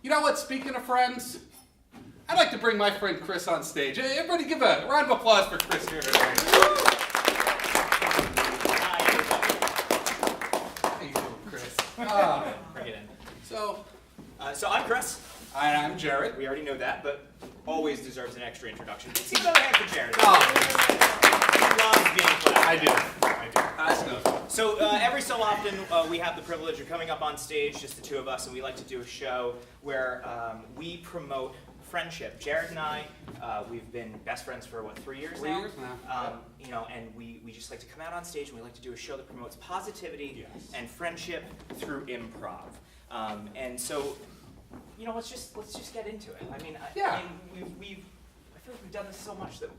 You know what? Speaking of friends, I'd like to bring my friend Chris on stage. Everybody give a round of applause for Chris here today. How you doing, Chris? Bring it in. So I'm Chris. I'm Jerrod. We already know that, but always deserves an extra introduction. Let's give another hand for Jerrod. He loves being put out. I do. So every so often we have the privilege of coming up on stage, just the two of us, and we like to do a show where we promote friendship. Jerrod and I, we've been best friends for, 3 years now? 3 years now. And we just like to come out on stage and we like to do a show that promotes positivity and friendship through improv. And so, let's just get into it. I feel like we've done this so much that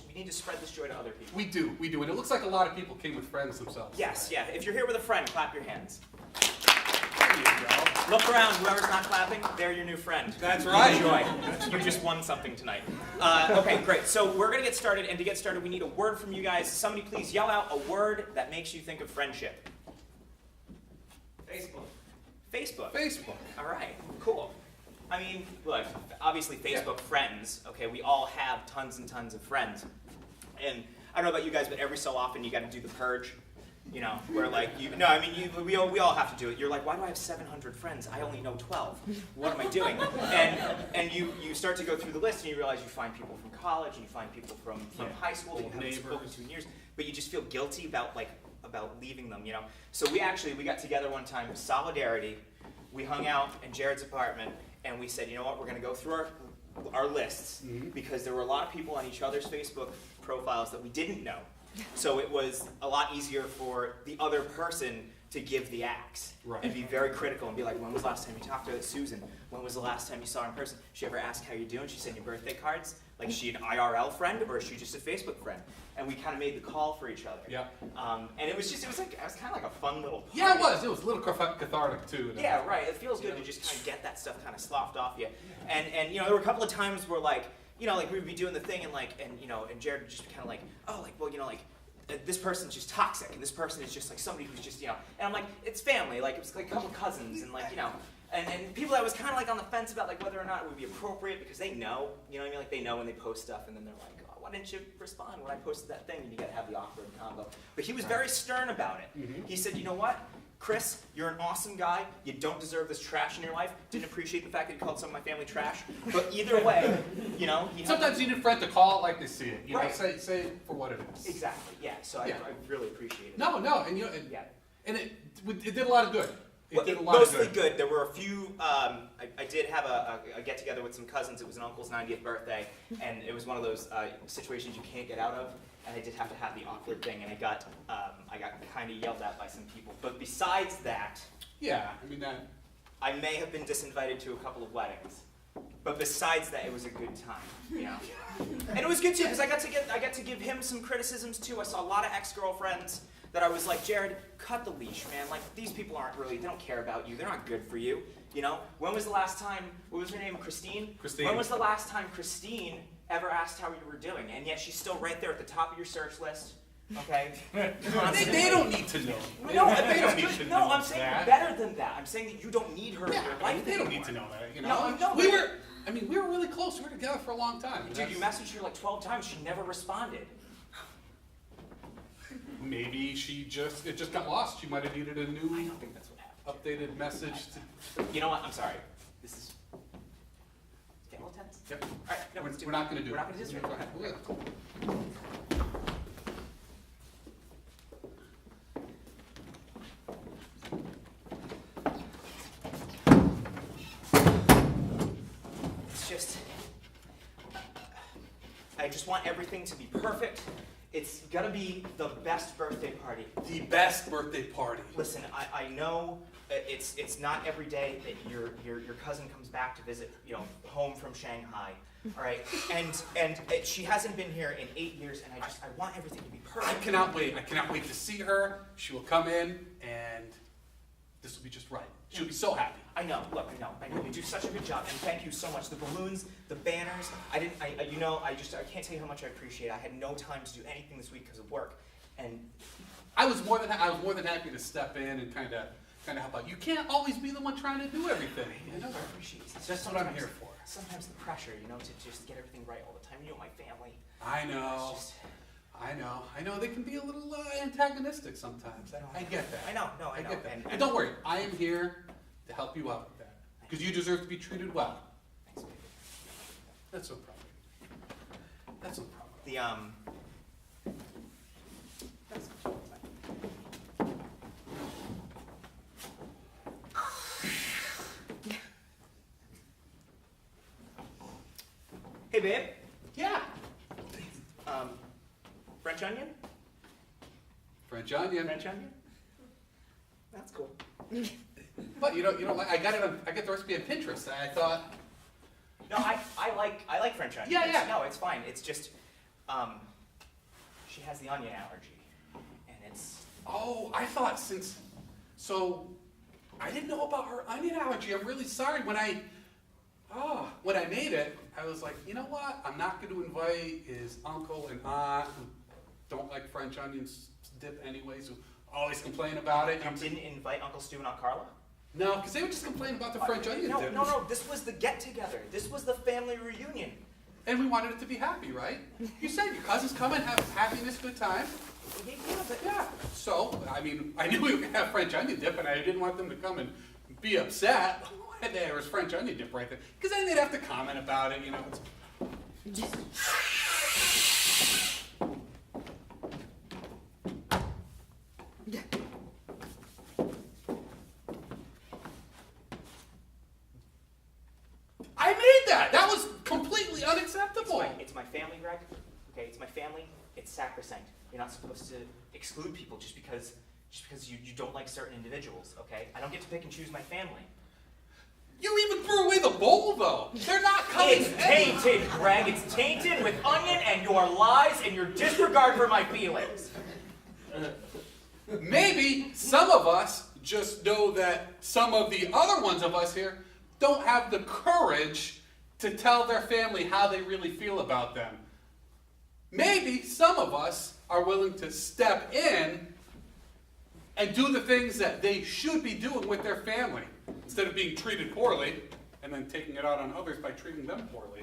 we need to spread this joy to other people. We do, and it looks like a lot of people came with friends themselves. Yes, yeah. If you're here with a friend, clap your hands. There you go. Look around. Whoever's not clapping, they're your new friend. That's right. Enjoy. You just won something tonight. Okay, great. So we're gonna get started, and to get started, we need a word from you guys. Somebody please yell out a word that makes you think of friendship. Facebook. Facebook. All right. Cool. Look, obviously Facebook friends, okay, we all have tons and tons of friends. And I don't know about you guys, but every so often you got to do the purge, where we all have to do it. You're like, why do I have 700 friends? I only know 12. What am I doing? And you start to go through the list and you realize you find people from college and you find people from high school that you haven't spoken to in years, but you just feel guilty about leaving them, So we got together one time, solidarity. We hung out in Jerrod's apartment. And we said, you know what, we're going to go through our lists because there were a lot of people on each other's Facebook profiles that we didn't know. So it was a lot easier for the other person to give the axe and be very critical and be like, when was the last time you talked to Susan? When was the last time you saw her in person? She ever ask how you're doing? She sent you birthday cards? Like, is she an IRL friend or is she just a Facebook friend? And we kind of made the call for each other. Yeah. And it was kind of like a fun little party. Yeah, it was. It was a little cathartic too. Yeah, right. It feels good to just kind of get that stuff kind of sloughed off you. And there were a couple of times where we would be doing the thing and Jerrod would just be kind of like, this person's just toxic, and this person is just like somebody who's just, and I'm like, it's family, it was like a couple cousins, and and people that was kind of like on the fence about whether or not it would be appropriate because they know, they know when they post stuff, and then they're like, oh, why didn't you respond when I posted that thing? And you gotta have the awkward combo. But he was very stern about it. He said, you know what? Chris, you're an awesome guy. You don't deserve this trash in your life. Didn't appreciate the fact that you called some of my family trash. But either way, sometimes you need a friend to call it like they see it. Say it for what it is. Exactly. Yeah. So I really appreciate it. No, and it did a lot of good. Mostly good. There were a few. I did have a get together with some cousins. It was an uncle's 90th birthday, and it was one of those situations you can't get out of. And I did have to have the awkward thing, and I got kind of yelled at by some people. But besides that, I may have been disinvited to a couple of weddings. But besides that, it was a good time, And it was good too because I got to give him some criticisms too. I saw a lot of ex-girlfriends that I was like, Jerrod, cut the leash, man. These people they don't care about you. They're not good for you. When was the last time? What was her name? Christine. When was the last time Christine ever asked how you were doing? And yet she's still right there at the top of your search list. Okay. They don't need to know. No, I'm saying better than that. I'm saying that you don't need her in your life. They don't need to know that. No, we were really close. We were together for a long time. Dude, you messaged her 12 times. She never responded. Maybe it just got lost. She might have needed a new, I don't think that's what happened. Updated message. You know what? I'm sorry. This is getting a little tense. Yep. All right. No, we're not going to do it. We're not going to do this. Go ahead. I just want everything to be perfect. It's gonna be the best birthday party. The best birthday party. Listen, I know it's not every day that your cousin comes back to visit, home from Shanghai. All right, and she hasn't been here in 8 years, and I want everything to be perfect. I cannot wait. I cannot wait to see her. She will come in, and this will be just right. She'll be so happy. I know. Look, I know. You do such a good job, and thank you so much. The balloons, the banners. I can't tell you how much I appreciate it. I had no time to do anything this week because of work, and I was more than happy to step in and kind of kind of help out. You can't always be the one trying to do everything. You know? I appreciate it. That's what I'm here for. Sometimes the pressure, to just get everything right all the time. My family. I know. I know they can be a little antagonistic sometimes. I get that. I know. I get that. But don't worry, I am here to help you out with that. Because you deserve to be treated well. Thanks, baby. That's no problem. That's no problem. Hey, babe. Yeah. French onion? French onion. French onion? That's cool. But you know, I got the recipe on Pinterest, and I thought. No, I like French onion. Yeah. No, it's fine. It's just, she has the onion allergy, and it's. Oh, I thought I didn't know about her onion allergy. I'm really sorry. When I made it, I was like, you know what? I'm not going to invite his uncle and aunt who don't like French onion dip anyways, who always complain about it. You didn't invite Uncle Stu and Aunt Carla? No, because they would just complain about the French onion dip. No. This was the get-together. This was the family reunion. And we wanted it to be happy, right? You said your cousins come and have happiness, good time. Yeah. So, I mean, I knew we were going to have French onion dip, and I didn't want them to come and be upset when there was French onion dip right there. Because then they'd have to comment about it, I made that! That was completely unacceptable! It's my family, Greg. Okay, it's my family. It's sacrosanct. You're not supposed to exclude people just because you don't like certain individuals, okay? I don't get to pick and choose my family. You even threw away the bowl, though. They're not coming. It's tainted, Greg. It's tainted with onion and your lies and your disregard for my feelings. Maybe some of us just know that some of the other ones of us here don't have the courage to tell their family how they really feel about them. Maybe some of us are willing to step in and do the things that they should be doing with their family, instead of being treated poorly and then taking it out on others by treating them poorly.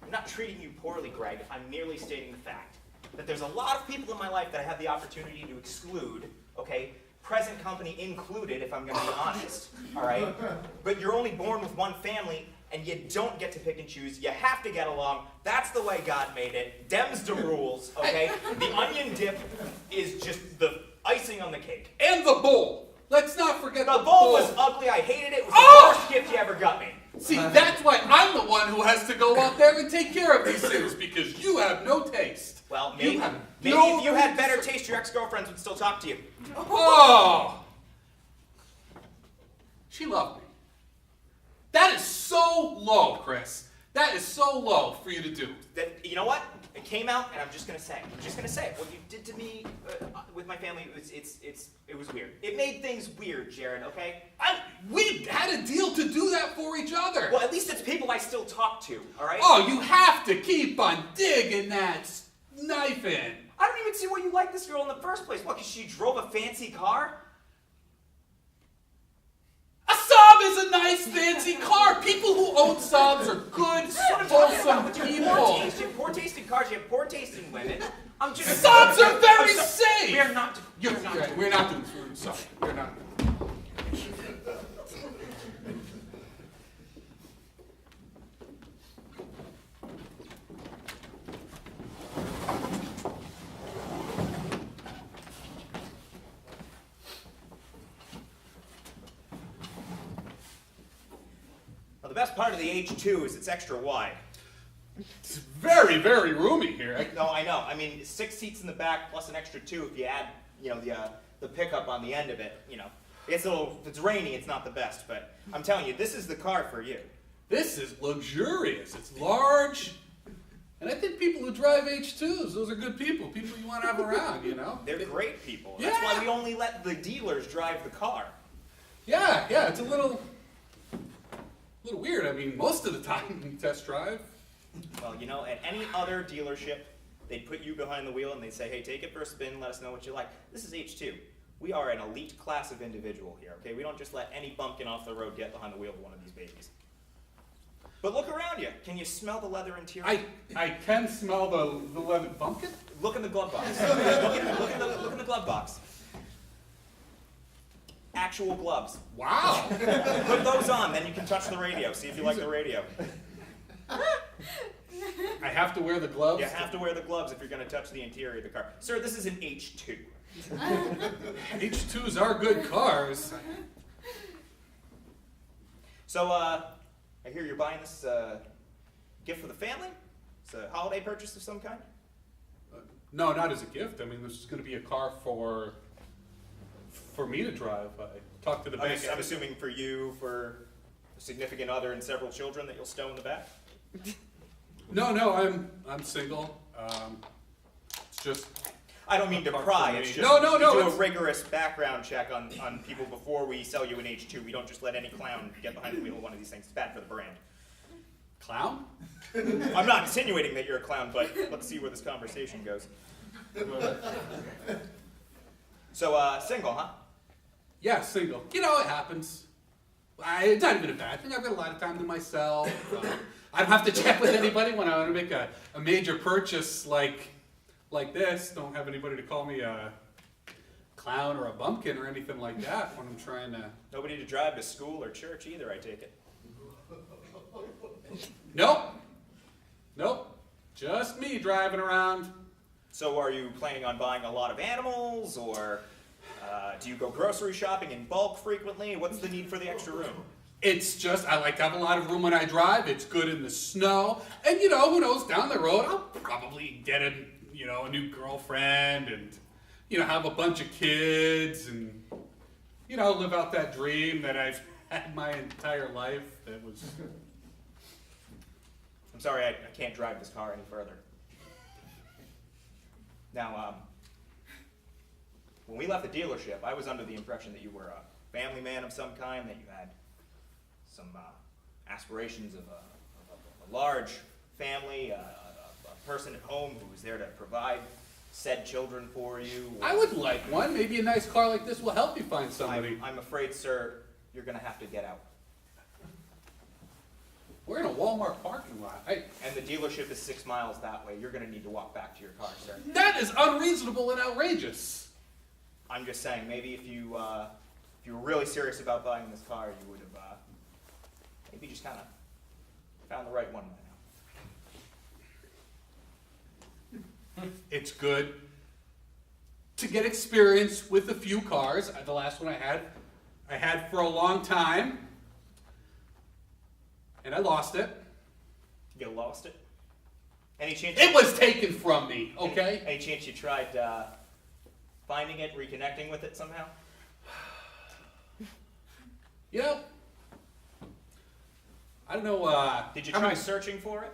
I'm not treating you poorly, Greg. I'm merely stating the fact that there's a lot of people in my life that I have the opportunity to exclude, okay? Present company included, if I'm going to be honest, all right? But you're only born with one family, and you don't get to pick and choose. You have to get along. That's the way God made it. Dem's the rules, okay? The onion dip is just the icing on the cake. And the bowl. Let's not forget the bowl. The bowl was ugly. I hated it. It was the worst gift you ever got me. See, that's why I'm the one who has to go out there and take care of these things, because you have no taste. Well, maybe if you had better taste, your ex-girlfriends would still talk to you. Oh! She loved me. That is so low, Chris. That is so low for you to do. You know what? It came out, and I'm just gonna say it. What you did to me with my family, it was weird. It made things weird, Jerrod. Okay? We had a deal to do that for each other. Well, at least it's people I still talk to. All right? Oh, you have to keep on digging that knife in. I don't even see why you like this girl in the first place. What? Because she drove a fancy car? A Saab is a nice, fancy car. People who own Saabs are good, wholesome people. You have poor taste in cars. You have poor taste in women. Saabs are very safe. We're not We're not doing this. Sorry, we're not. The best part of the H2 is it's extra wide. It's very, very roomy here. No, I know. I mean, 6 seats in the back plus an extra 2 if you add, the pickup on the end of it. It's if it's rainy, it's not the best, but I'm telling you, this is the car for you. This is luxurious. It's large. And I think people who drive H2s, those are good people. People you want to have around, They're great people. Yeah. That's why we only let the dealers drive the car. Yeah, it's a little weird. I mean, most of the time when you test drive. Well, at any other dealership, they'd put you behind the wheel and they'd say, hey, take it for a spin, let us know what you like. This is H2. We are an elite class of individual here, okay? We don't just let any bumpkin off the road get behind the wheel of one of these babies. But look around you. Can you smell the leather interior? I can smell the leather bumpkin. Look in the glove box. look in the glove box. Actual gloves. Wow. Put those on, then you can touch the radio. See if you like the radio. I have to wear the gloves? You have to wear the gloves if you're going to touch the interior of the car. Sir, this is an H2. H2s are good cars. So, I hear you're buying this gift for the family? It's a holiday purchase of some kind? No, not as a gift. I mean, this is going to be a car for me to drive. I talked to the bank. I'm assuming for you, for a significant other and several children that you'll stow in the back? No, I'm single. It's just. I don't mean to pry. It's just No. we do a rigorous background check on people before we sell you an H2. We don't just let any clown get behind the wheel of one of these things. It's bad for the brand. Clown? I'm not insinuating that you're a clown, but let's see where this conversation goes. So, single, huh? Yeah, single. You know, it happens. It's not even a bad thing. I've got a lot of time to myself. I don't have to check with anybody when I want to make a major purchase like this. Don't have anybody to call me a clown or a bumpkin or anything like that when I'm trying to. Nobody to drive to school or church either, I take it. Nope. Just me driving around. So are you planning on buying a lot of animals, or do you go grocery shopping in bulk frequently? What's the need for the extra room? It's just, I like to have a lot of room when I drive. It's good in the snow. And, you know, who knows, down the road, I'll probably get a new girlfriend and, have a bunch of kids and, live out that dream that I've had my entire life that was... I'm sorry, I can't drive this car any further. Now, when we left the dealership, I was under the impression that you were a family man of some kind, that you had some aspirations of a large family, a person at home who was there to provide said children for you. I would like one. Maybe a nice car like this will help you find somebody. I'm afraid, sir, you're going to have to get out. We're in a Walmart parking lot. And the dealership is 6 miles that way. You're going to need to walk back to your car, sir. That is unreasonable and outrageous. I'm just saying, maybe if you were really serious about buying this car, you would have maybe just kind of found the right one by now. It's good to get experience with a few cars. The last one I had for a long time, and I lost it. You lost it? Any chance? It was taken from me, okay? Any chance you tried finding it, reconnecting with it somehow? I don't know, Did you try searching for it?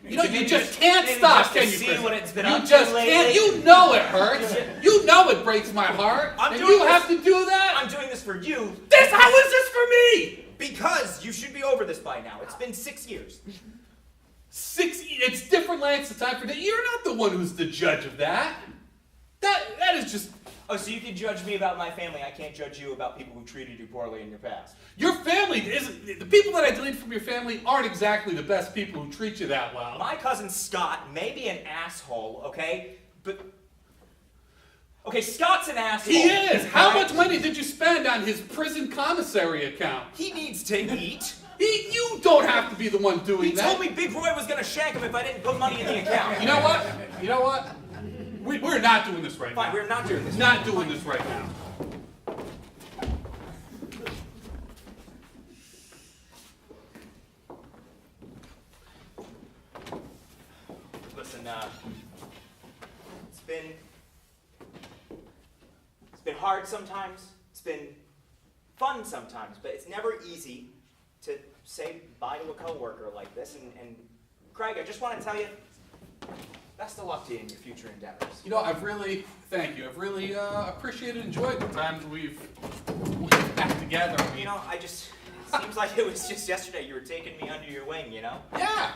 You just can't stop, can you, see Chris? what it's been You up to just lately? can't. You know it hurts. You know it breaks my heart. And you have to do that? I'm doing this for you. How is this for me? Because you should be over this by now. It's been 6 years. It's different lengths of time for that. You're not the one who's the judge of that. That is just... Oh, so you can judge me about my family. I can't judge you about people who treated you poorly in your past. Your family isn't... The people that I deleted from your family aren't exactly the best people who treat you that well. My cousin Scott may be an asshole, okay? But... Okay, Scott's an asshole. He is! How much money did you spend on his prison commissary account? He needs to eat. You don't have to be the one doing that. He told me Big Roy was going to shank him if I didn't put money in the account. You know what? We're not doing this right now. Fine, we're not doing this. Not doing this right now. Listen, it's been hard sometimes. It's been fun sometimes, but it's never easy to say bye to a coworker like this. And Craig, I just want to tell you, best of luck to you in your future endeavors. Thank you. I've really appreciated and enjoyed the times we've had together. It seems like it was just yesterday you were taking me under your wing, Yeah.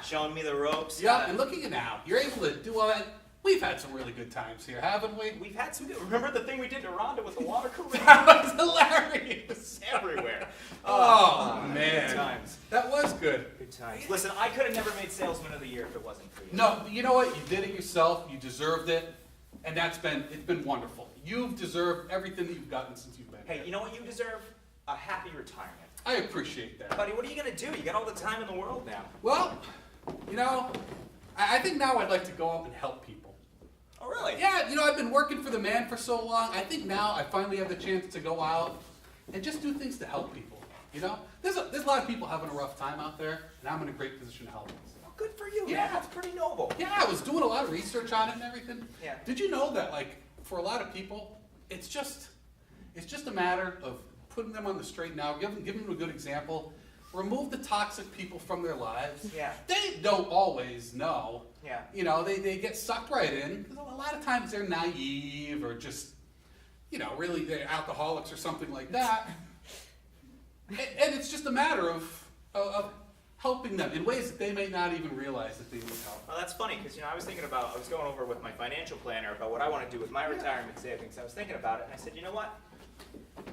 Showing me the ropes. Yeah, and look at you now. You're able to do all that We've had some really good times here, haven't we? We've had some good. Remember the thing we did in Rhonda with the water cooler? That was hilarious. Everywhere. Oh, man. Good times. That was good. Good times. Listen, I could have never made Salesman of the Year if it wasn't for you. No, you know what? You did it yourself. You deserved it. And it's been wonderful. You've deserved everything that you've gotten since you've been here. Hey, you know what you deserve? A happy retirement. I appreciate that. Buddy, what are you going to do? You got all the time in the world now. Well, you know, I think now I'd like to go out and help people. Oh, really? Yeah, you know, I've been working for the man for so long. I think now I finally have the chance to go out and just do things to help people. You know, there's a lot of people having a rough time out there, and I'm in a great position to help them. Well, good for you, Yeah. man. That's pretty noble. Yeah, I was doing a lot of research on it and everything. Yeah. Did you know that, like, for a lot of people, it's just a matter of putting them on the straight and narrow, giving them a good example, remove the toxic people from their lives. Yeah. They don't always know. Yeah. You know, they get sucked right in, because a lot of times they're naive or just, you know, really they're alcoholics or something like that. And it's just a matter of helping them in ways that they may not even realize that they need help. Well, that's funny, because, you know, I was going over with my financial planner about what I want to do with my retirement savings. I was thinking about it, and I said, you know what?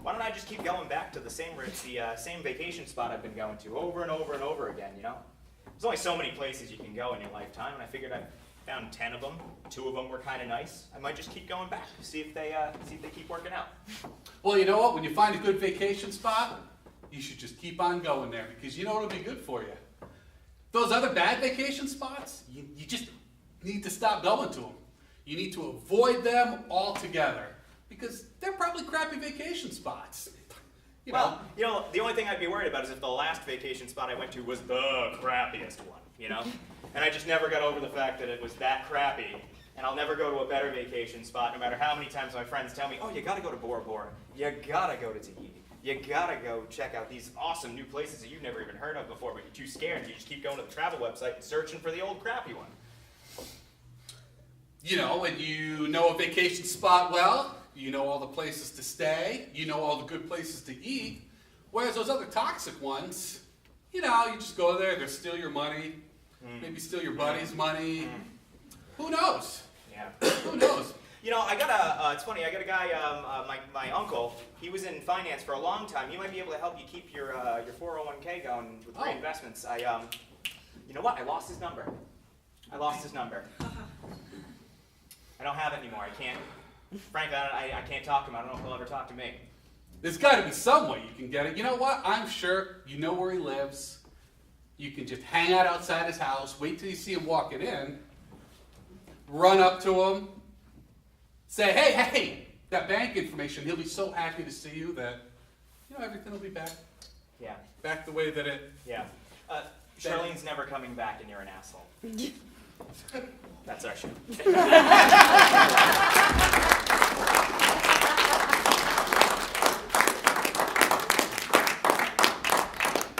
Why don't I just keep going back to the same vacation spot I've been going to over and over and over again, you know? There's only so many places you can go in your lifetime, and I figured I found 10 of them. 2 of them were kind of nice. I might just keep going back, see if they keep working out. Well, you know what? When you find a good vacation spot, you should just keep on going there, because you know it'll be good for you. Those other bad vacation spots, you just need to stop going to them. You need to avoid them altogether, because they're probably crappy vacation spots. You know. Well, you know, the only thing I'd be worried about is if the last vacation spot I went to was the crappiest one, you know? And I just never got over the fact that it was that crappy, and I'll never go to a better vacation spot, no matter how many times my friends tell me, oh, you gotta go to Bora Bora, you gotta go to Tahiti, you gotta go check out these awesome new places that you've never even heard of before, but you're too scared, you just keep going to the travel website and searching for the old crappy one. You know, when you know a vacation spot well, you know all the places to stay, you know all the good places to eat, whereas those other toxic ones, you know, you just go there, they'll steal your money, maybe steal your buddy's money. Who knows? Yeah. Who knows? You know, it's funny, I got a guy, my uncle, he was in finance for a long time. He might be able to help you keep your 401k going with great investments. You know what? I lost his number. I don't have it anymore. I can't, frankly, I can't talk to him. I don't know if he'll ever talk to me. There's got to be some way you can get it. You know what? I'm sure you know where he lives. You can just hang out outside his house, wait till you see him walking in, run up to him, say, hey, that bank information. He'll be so happy to see you that, you know, everything will be back. Yeah. Back the way that it... Yeah. Charlene's never coming back and you're an asshole. That's our show.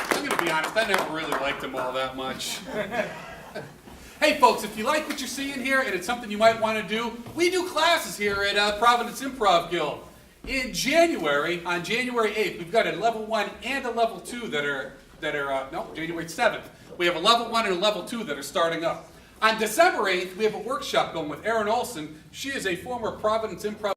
I'm going to be honest, I never really liked him all that much. Hey folks, if you like what you're seeing here and it's something you might want to do, we do classes here at Providence Improv Guild. In January, on January 8th, we've got a level 1 and a level 2 January 7th. We have a level 1 and a level 2 that are starting up. On December 8th, we have a workshop going with Erin Olson. She is a former Providence Improv